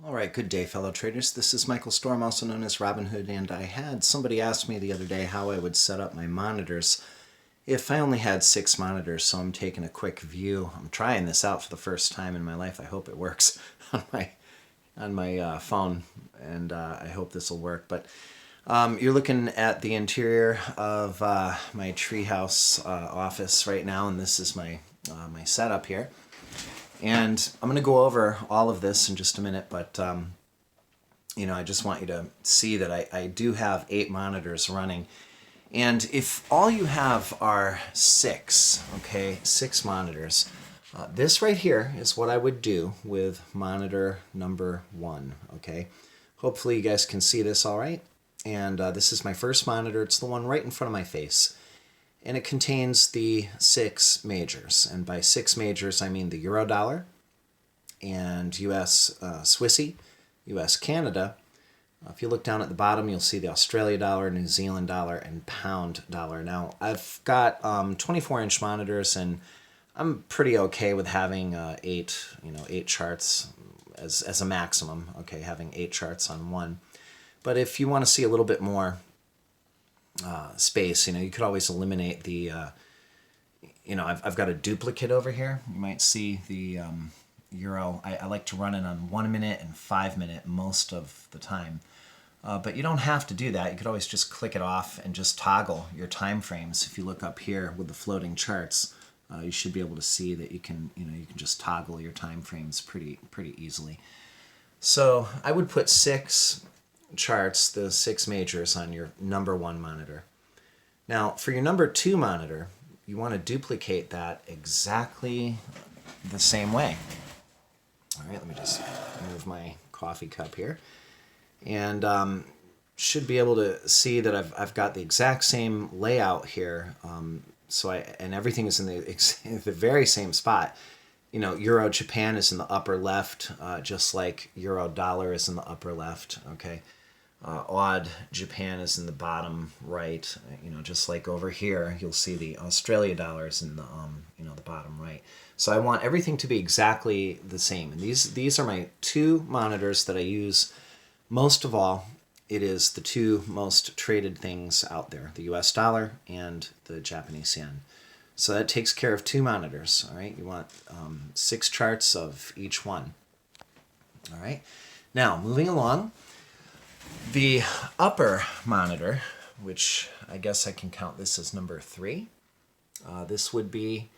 All right, good day, fellow traders. This is Michael Storm, also known as Robinhood, and I had somebody ask me the other day how I would set up my monitors if I only had 6 monitors, so I'm taking a quick view. I'm trying this out for the first time in my life. I hope it works on my phone, and I hope this will work. But you're looking at the interior of my treehouse office right now, and this is my setup here. And I'm going to go over all of this in just a minute, but I just want you to see that I do have 8 monitors running. And if all you have are 6, okay, 6 monitors, this right here is what I would do with monitor number 1, okay? Hopefully you guys can see this all right. And this is my first monitor. It's the one right in front of my face. And it contains the 6 majors. And by 6 majors, I mean the Euro dollar and US Swissy, US Canada. If you look down at the bottom, you'll see the Australia dollar, New Zealand dollar, and pound dollar. Now, I've got 24-inch monitors, and I'm pretty okay with having 8 charts as a maximum. Okay, having 8 charts on one. But if you want to see a little bit more space, you could always eliminate the, I've got a duplicate over here. You might see the Euro. I like to run it on 1 minute and 5 minute most of the time. But you don't have to do that. You could always just click it off and just toggle your time frames. If you look up here with the floating charts, you should be able to see that you can just toggle your time frames pretty easily. So I would put 6 charts, the 6 majors, on your number 1 monitor. Now, for your number 2 monitor, you want to duplicate that exactly the same way. All right, let me just move my coffee cup here. And should be able to see that I've got the exact same layout here. And everything is in the very same spot. Euro Japan is in the upper left, just like Euro dollar is in the upper left. Okay. AUD Japan is in the bottom right, just like over here you'll see the Australia dollars in the the bottom right. So I want everything to be exactly the same, and these are my 2 monitors that I use most of all. It is the 2 most traded things out there, the US dollar and the Japanese yen. So that takes care of 2 monitors. All right, you want 6 charts of each one. All right, now moving along. The upper monitor, which I guess I can count this as number 3, this would be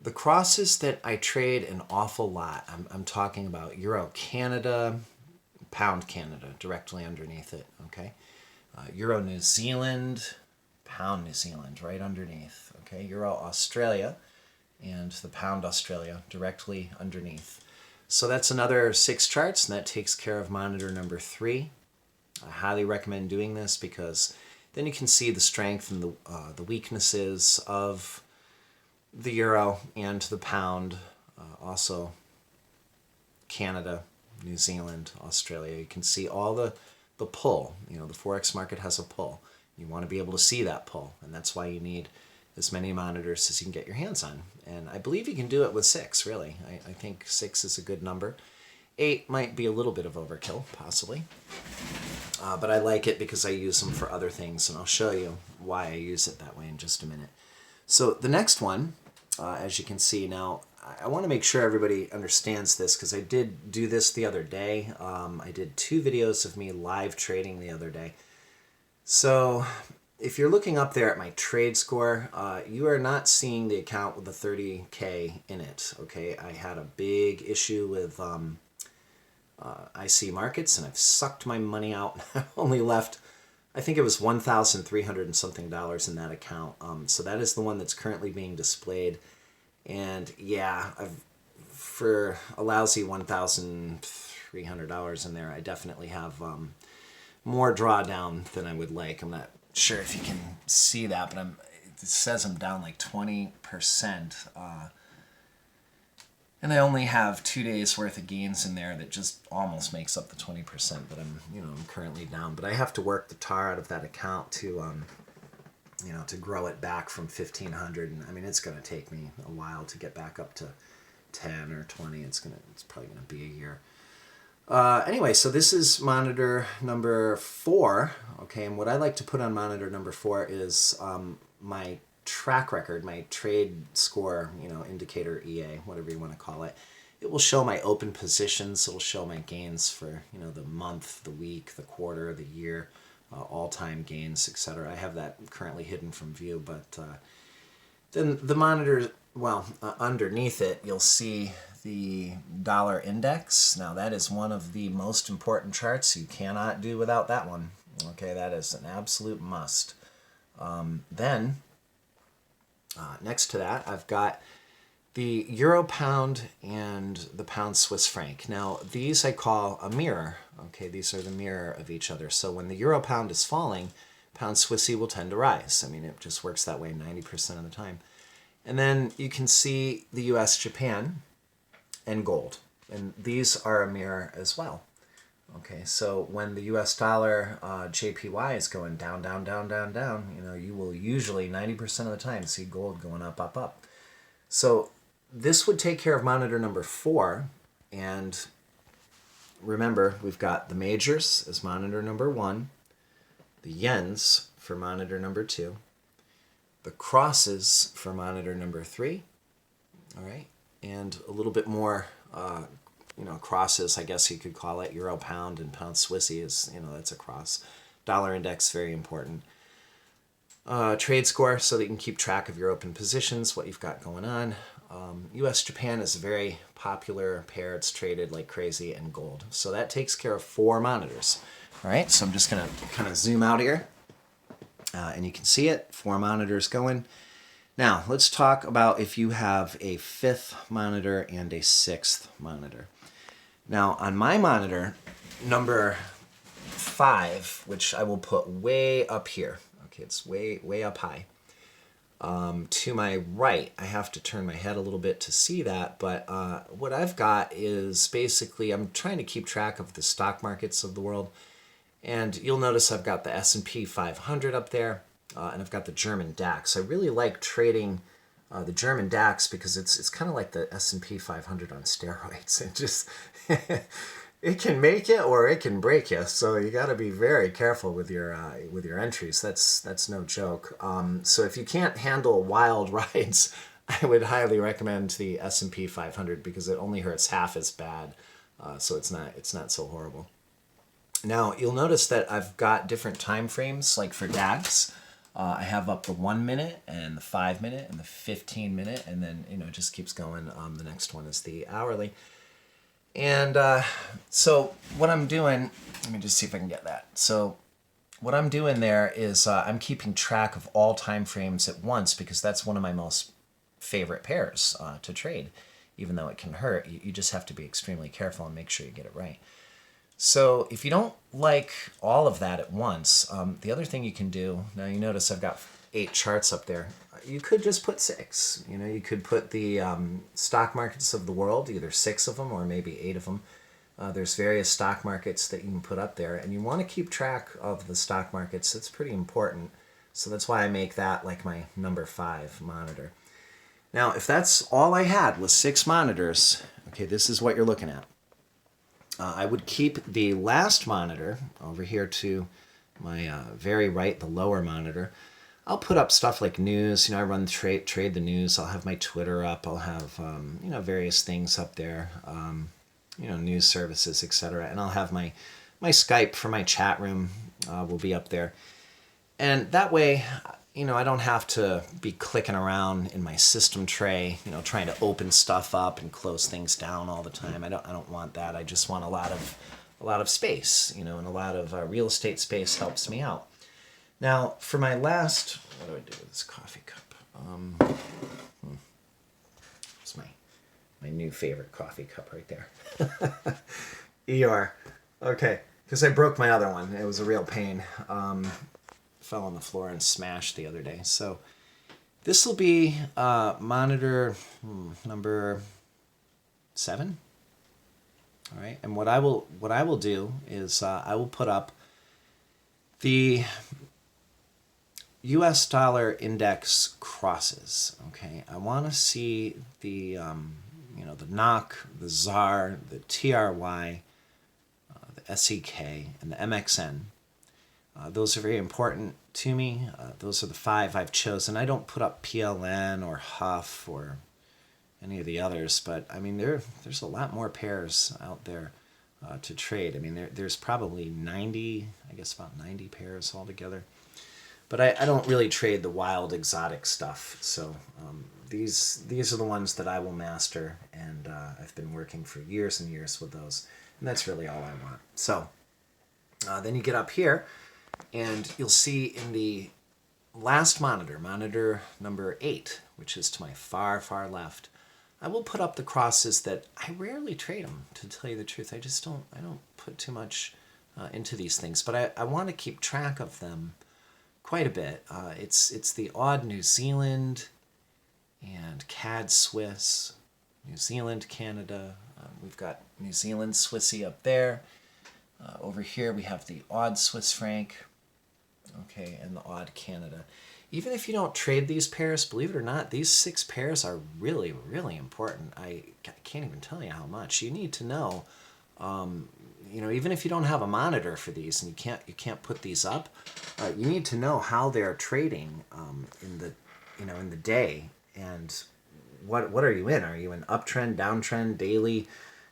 the crosses that I trade an awful lot. I'm talking about Euro Canada, Pound Canada, directly underneath it, okay? Euro New Zealand, Pound New Zealand, right underneath, okay? Euro Australia and the Pound Australia, directly underneath. So that's another 6 charts, and that takes care of monitor number 3. I highly recommend doing this because then you can see the strength and the weaknesses of the euro and the pound, also Canada, New Zealand, Australia. You can see all the pull. The Forex market has a pull. You want to be able to see that pull, and that's why you need as many monitors as you can get your hands on. And I believe you can do it with 6, really. I think 6 is a good number. 8 might be a little bit of overkill, possibly. But I like it because I use them for other things, and I'll show you why I use it that way in just a minute. So the next one, as you can see now, I want to make sure everybody understands this because I did do this the other day. I did 2 videos of me live trading the other day. So if you're looking up there at my trade score, you are not seeing the account with the 30K in it. Okay, I had a big issue with IC markets, and I've sucked my money out. I only left, I think it was $1,300 and something in that account. So that is the one that's currently being displayed. And yeah, for a lousy $1,300 in there, I definitely have more drawdown than I would like. I'm not sure if you can see that, but it says I'm down like 20%. And I only have 2 days worth of gains in there that just almost makes up the 20% that I'm currently down. But I have to work the tar out of that account to to grow it back from 1,500. And I mean, it's going to take me a while to get back up to 10 or 20. It's probably going to be a year. Anyway, so this is monitor number 4. Okay, and what I like to put on monitor number 4 is my track record, my trade score, indicator, EA, whatever you want to call it. It will show my open positions. It'll show my gains for, the month, the week, the quarter, the year, all-time gains, etc. I have that currently hidden from view, but then the monitor, underneath it, you'll see the dollar index. Now, that is one of the most important charts. You cannot do without that one. Okay, that is an absolute must. Then, next to that, I've got the euro pound and the pound Swiss franc. Now, these I call a mirror. Okay, these are the mirror of each other. So when the euro pound is falling, pound Swissy will tend to rise. I mean, it just works that way 90% of the time. And then you can see the US Japan and gold. And these are a mirror as well. Okay, so when the US dollar JPY is going down, down, down, down, down, you will usually 90% of the time see gold going up, up, up. So this would take care of monitor number 4. And remember, we've got the majors as monitor number 1, the yens for monitor number 2, the crosses for monitor number 3, all right, and a little bit more, crosses, I guess you could call it. Euro pound and pound Swissy is, that's a cross. Dollar index, very important. Trade score, so that you can keep track of your open positions, what you've got going on. US Japan is a very popular pair. It's traded like crazy, and gold. So that takes care of 4 monitors. All right, so I'm just going to kind of zoom out here. And you can see it, 4 monitors going. Now, let's talk about if you have a 5th monitor and a 6th monitor. Now, on my monitor, number 5, which I will put way up here. Okay, it's way up high. To my right, I have to turn my head a little bit to see that, but what I've got is basically, I'm trying to keep track of the stock markets of the world. And you'll notice I've got the S&P 500 up there, and I've got the German DAX. I really like trading the German DAX because it's kind of like the S&P 500 on steroids. It just it can make it or it can break you. So you got to be very careful with your entries. That's no joke. So if you can't handle wild rides, I would highly recommend the S&P 500 because it only hurts half as bad. So it's not so horrible. Now, you'll notice that I've got different time frames, like for DAX. I have up the 1 minute and the 5 minute and the 15 minute, and then, it just keeps going. The next one is the hourly. And so what I'm doing, let me just see if I can get that. So what I'm doing there is I'm keeping track of all time frames at once because that's one of my most favorite pairs to trade. Even though it can hurt, you just have to be extremely careful and make sure you get it right. So if you don't like all of that at once, the other thing you can do, now you notice I've got 8 charts up there. You could just put 6. You could put the stock markets of the world, either 6 of them or maybe 8 of them. There's various stock markets that you can put up there, and you want to keep track of the stock markets. It's pretty important. So that's why I make that like my number 5 monitor. Now, if that's all I had was 6 monitors, okay, this is what you're looking at. I would keep the last monitor over here to my very right, the lower monitor. I'll put up stuff like news. I run trade the news. I'll have my Twitter up. I'll have various things up there. News services, etc. And I'll have my Skype for my chat room will be up there. And that way, I don't have to be clicking around in my system tray, trying to open stuff up and close things down all the time. I don't want that. I just want a lot of space, and a lot of real estate space helps me out. Now, for my last, what do I do with this coffee cup? It's my new favorite coffee cup right there. ER. Okay, because I broke my other one. It was a real pain. Fell on the floor and smashed the other day. So this will be monitor number 7. All right, and what I will do is I will put up the U.S. dollar index crosses. Okay, I want to see the the NOK, the ZAR, the TRY, SEK, and the MXN. Those are very important to me. Those are the 5 I've chosen. I don't put up PLN or HUF or any of the others, but I mean there's a lot more pairs out there to trade. I mean there's probably 90, I guess about 90 pairs altogether. But I don't really trade the wild exotic stuff. So these are the ones that I will master, and I've been working for years and years with those, and that's really all I want. So then you get up here, and you'll see in the last monitor, monitor number 8, which is to my far, far left, I will put up the crosses that I rarely trade them, to tell you the truth. I don't put too much into these things, but I want to keep track of them quite a bit. It's the odd New Zealand and CAD Swiss, New Zealand, Canada. We've got New Zealand Swissy up there. Over here we have the odd Swiss franc, okay, and the odd Canada. Even if you don't trade these pairs, believe it or not, these 6 pairs are really, really important. I can't even tell you how much. You need to know, even if you don't have a monitor for these and you can't put these up, you need to know how they're trading in the day, and what are you in? Are you in uptrend, downtrend, daily?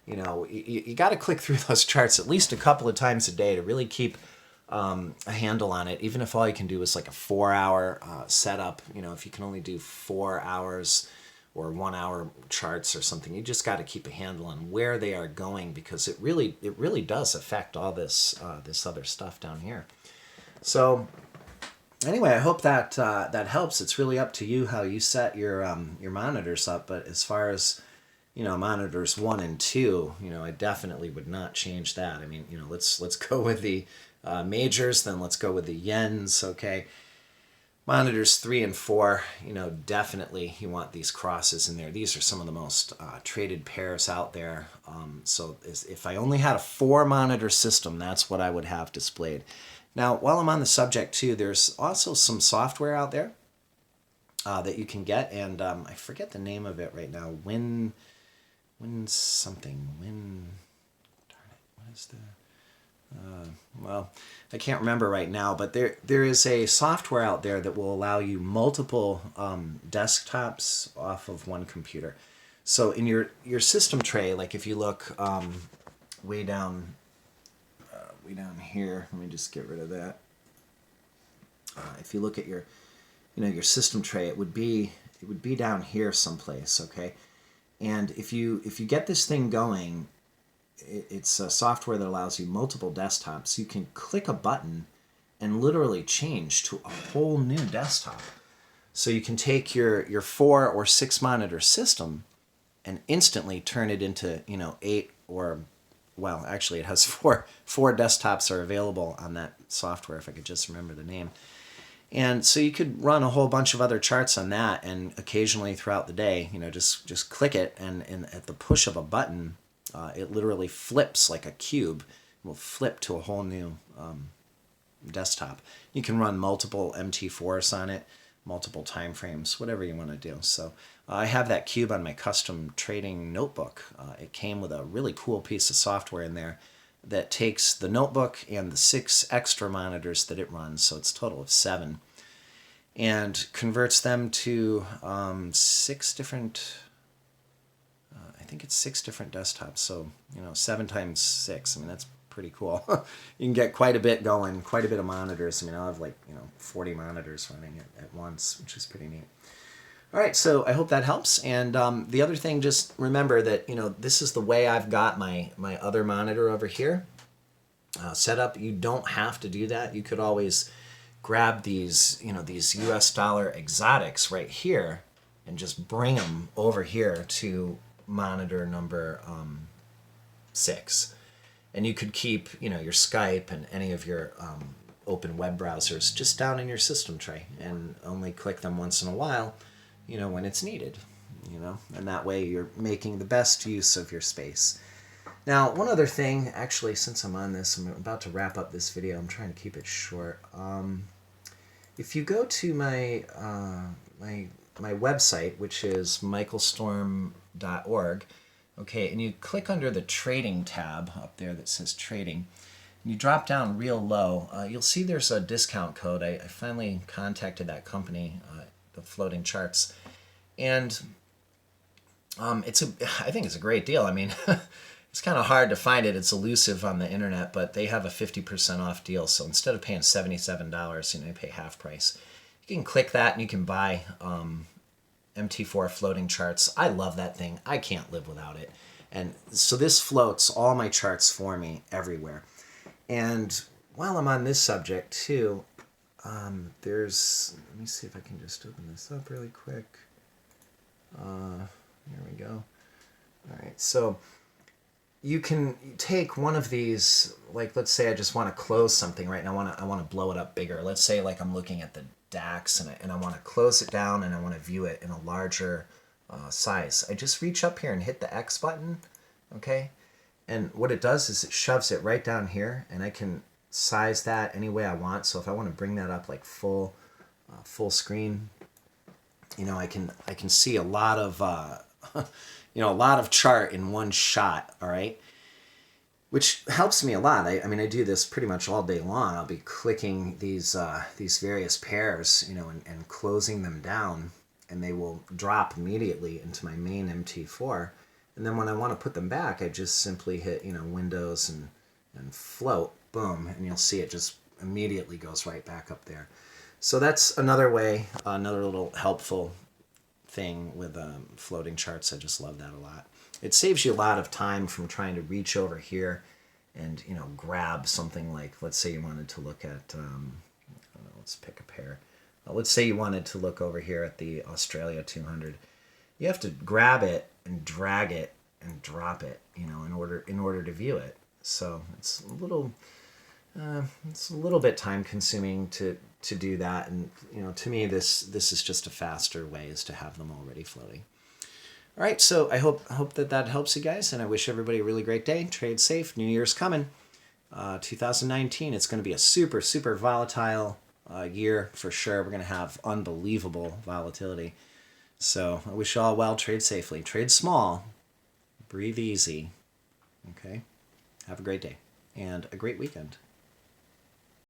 You got to click through those charts at least a couple of times a day to really keep a handle on it, even if all you can do is like a 4-hour setup. If you can only do 4 hours or 1 hour charts or something, you just got to keep a handle on where they are going, because it really does affect all this other stuff down here. So anyway, I hope that that helps. It's really up to you how you set your monitors up, but as far as monitors 1 and 2, I definitely would not change that. I mean, let's go with the majors, then let's go with the yens, okay? Monitors 3 and 4, definitely you want these crosses in there. These are some of the most traded pairs out there. So if I only had a 4-monitor system, that's what I would have displayed. Now, while I'm on the subject too, there's also some software out there that you can get, and I forget the name of it right now. Darn it, what is the... well, I can't remember right now, but there is a software out there that will allow you multiple desktops off of one computer. So in your system tray, like if you look way down here, let me just get rid of that. If you look at your system tray, it would be down here someplace, okay? And if you get this thing going, it's a software that allows you multiple desktops. You can click a button and literally change to a whole new desktop. So you can take your 4 or 6 monitor system and instantly turn it into 8 or, well, actually it has four desktops are available on that software, if I could just remember the name. And so you could run a whole bunch of other charts on that, and occasionally throughout the day, just click it, and at the push of a button, it literally flips like a cube. It will flip to a whole new desktop. You can run multiple MT4s on it, multiple time frames, whatever you want to do. So I have that cube on my custom trading notebook. It came with a really cool piece of software in there that takes the notebook and the 6 extra monitors that it runs, so it's a total of 7, and converts them to 6 different, I think it's 6 different desktops, so 7 times 6, I mean that's pretty cool. You can get quite a bit going, quite a bit of monitors. I mean I'll have 40 monitors running at once, which is pretty neat. All right, so I hope that helps. And the other thing, just remember that this is the way I've got my other monitor over here set up. You don't have to do that. You could always grab these these US dollar exotics right here and just bring them over here to monitor number 6, and you could keep your Skype and any of your open web browsers just down in your system tray, and only click them once in a while when it's needed, and that way you're making the best use of your space. Now, one other thing, actually, since I'm on this, I'm about to wrap up this video. I'm trying to keep it short. If you go to my my website, which is michaelstorm.org, okay, and you click under the trading tab up there that says trading, You drop down real low, you'll see there's a discount code. I finally contacted that company, the floating charts, and I think it's a great deal. I mean, it's kind of hard to find it. It's elusive on the internet, but they have a 50% off deal. So instead of paying $77, you pay half price. You can click that and you can buy MT4 floating charts. I love that thing. I can't live without it. And so this floats all my charts for me everywhere. And while I'm on this subject too, let me see if I can just open this up really quick. Here we go. All right, so you can take one of these, like let's say I just want to close something, right? And I want to blow it up bigger. Let's say like I'm looking at the DAX and I want to close it down and I want to view it in a larger size. I just reach up here and hit the X button, okay? And what it does is it shoves it right down here, and I can size that any way I want. So if I want to bring that up like full screen, I can see a lot of a lot of chart in one shot. All right, which helps me a lot. I mean, I do this pretty much all day long. I'll be clicking these various pairs, and closing them down, and they will drop immediately into my main MT4. And then when I want to put them back, I just simply hit, Windows and float, boom, and you'll see it just immediately goes right back up there. So that's another way, another little helpful thing with floating charts. I just love that a lot. It saves you a lot of time from trying to reach over here and, grab something like, let's say you wanted to look at, I don't know, let's pick a pair. Let's say you wanted to look over here at the Australia 200. You have to grab it and drag it and drop it, in order to view it. So it's a little bit time consuming to do that. And to me, this is just a faster way is to have them already floating. All right, so I hope that helps you guys, and I wish everybody a really great day. Trade safe. New Year's coming. 2019. It's going to be a super super volatile year for sure. We're going to have unbelievable volatility. So I wish you all well. Trade safely. Trade small. Breathe easy. Okay? Have a great day and a great weekend.